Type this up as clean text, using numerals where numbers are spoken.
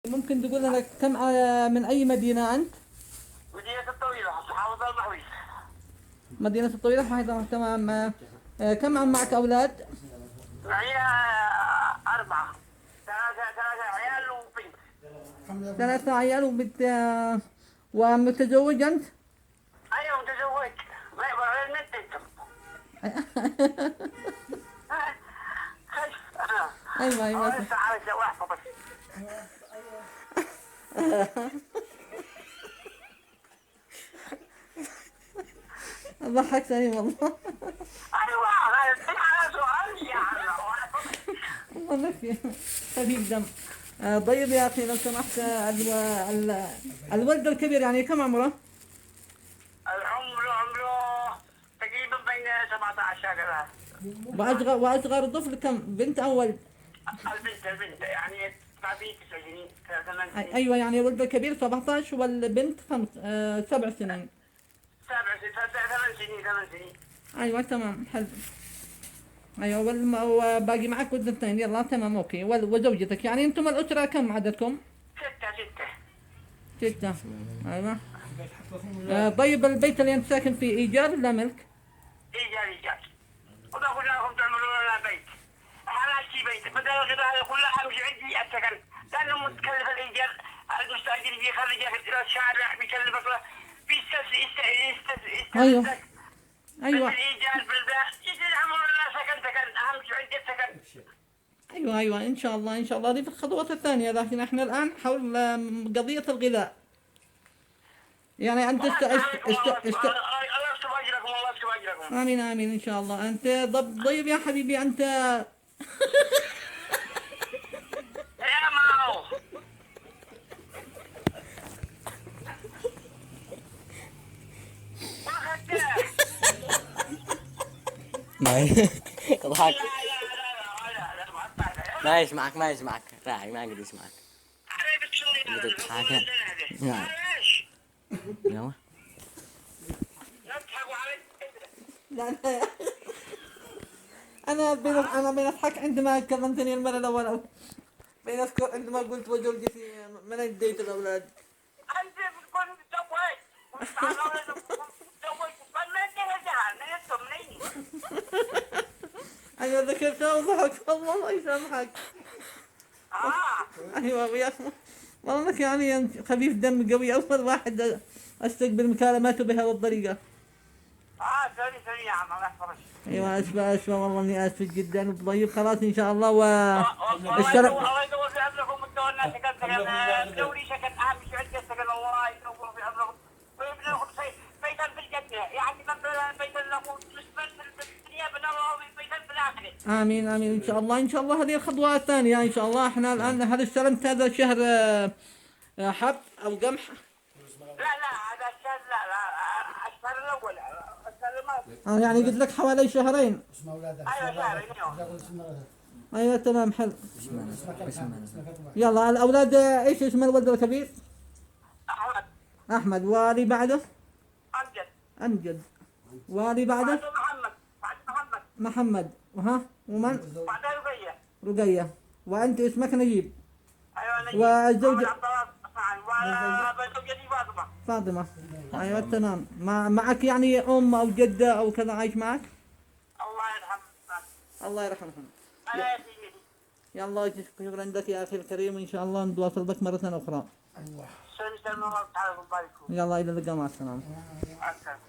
ممكن تقول لنا كم من أي مدينة أنت؟ مدينة الطويلة محافظة المحويس. مدينة الطويلة محافظة، تمام. كم معك أولاد؟ معي 4. ثلاثة عيال وبنت. 3 عيال وبنت. ومتزوج أنت؟ أيوة متزوج. ما يبغى غير النت انتم. أيوة أيوة. لسه على واحدة بس. ضحكتني والله. أيوة على سؤال يا والله لك خفيف دم. طيب يا أخي لو سمحت، الولد الكبير يعني كم عمره؟ عمره تقريبا بين 17 هكذا. وأصغر طفل كم، بنت أو ولد؟ البنت يعني ما في 9 سنين 8 سنين. أيوة يعني الولد الكبير 17 والبنت 7 سنين. 8 سنين 8 سنين. أيوة تمام حلو. أيوة وباقي معك ولد 2. يلا تمام أوكي. وزوجتك، يعني أنتم الأسرة كم عددكم؟ 6. 6. أيوة. طيب البيت اللي أنت ساكن فيه إيجار ولا ملك؟ إيجار. وبقول لكم تعملوا لنا بيت. أنا أشتري بيت بدل الغذاء كلها مش عندي السكن، لأنه متكلف الإيجار. المستأجر بيخرجك إلى الشارع بيكلفك أيوة أيوة. أيوة الإيجار بالبيع يعملوا لنا سكن أهم شيء عندي السكن. أيوة أيوة إن شاء الله إن شاء الله. هذه في الخطوات الثانية، لكن إحنا الآن حول قضية الغذاء. يعني أنت الله يكتب أجركم الله يكتب أجركم. آمين آمين إن شاء الله. أنت طيب يا حبيبي أنت. يا ماو. اضحك. ما يسمعك راعي ما قد يسمعك. بتضحك. يلا. لا لا أنا بنضحك عندما كلمتني المرة الأولى. بنذكر عندما قلت وزوجتي من الديت الأولاد. أنت بتكون سويت أيوة ذكرتها وضحك والله الله يسامحك. أيوة يا أخي والله لك يعني خفيف دم قوي. أول واحد أستقبل مكالماته بهذه الطريقة. سوري يا عم الله يحفظك. ايوه اسفه والله اني اسف جدا. طيب خلاص ان شاء الله. الله يدور في عمركم وتدورنا سكن دوري سكن اهم شيء عندي السكن. الله يدور في عمركم ويبني لكم بيتا في الجنه، يعني بيتا لكم في الدنيا بنوى بيتا في الاخره. امين امين ان شاء الله ان شاء الله. هذه الخطوه الثانيه ان شاء الله. احنا الان هل استلمت هذا الشهر حب او قمح؟ لا هذا الشهر لا الشهر الاول الشهر الماضي. يعني قلت لك حوالي شهرين. ايوه شهرين. ايوه تمام حلو. يلا الاولاد ايش اسم الولد الكبير؟ احمد. والي بعده؟ امجد. والي بعده؟ محمد. وها ومن؟ بعدها رقية. وانت اسمك نجيب. ايوه نجيب. والزوجة وزوجتي فاطمة. ايوه تمام. معك يعني ام او جدة او كذا عايش معك؟ الله يرحمه. الله يرحمهم. يا سيدي. يلا شكرا لك يا اخي الكريم. ان شاء الله نتواصل بك مرة اخرى. ايوه. الله تعالى يبارك فيكم. يلا الى اللقاء مع السلامة. مع السلامة.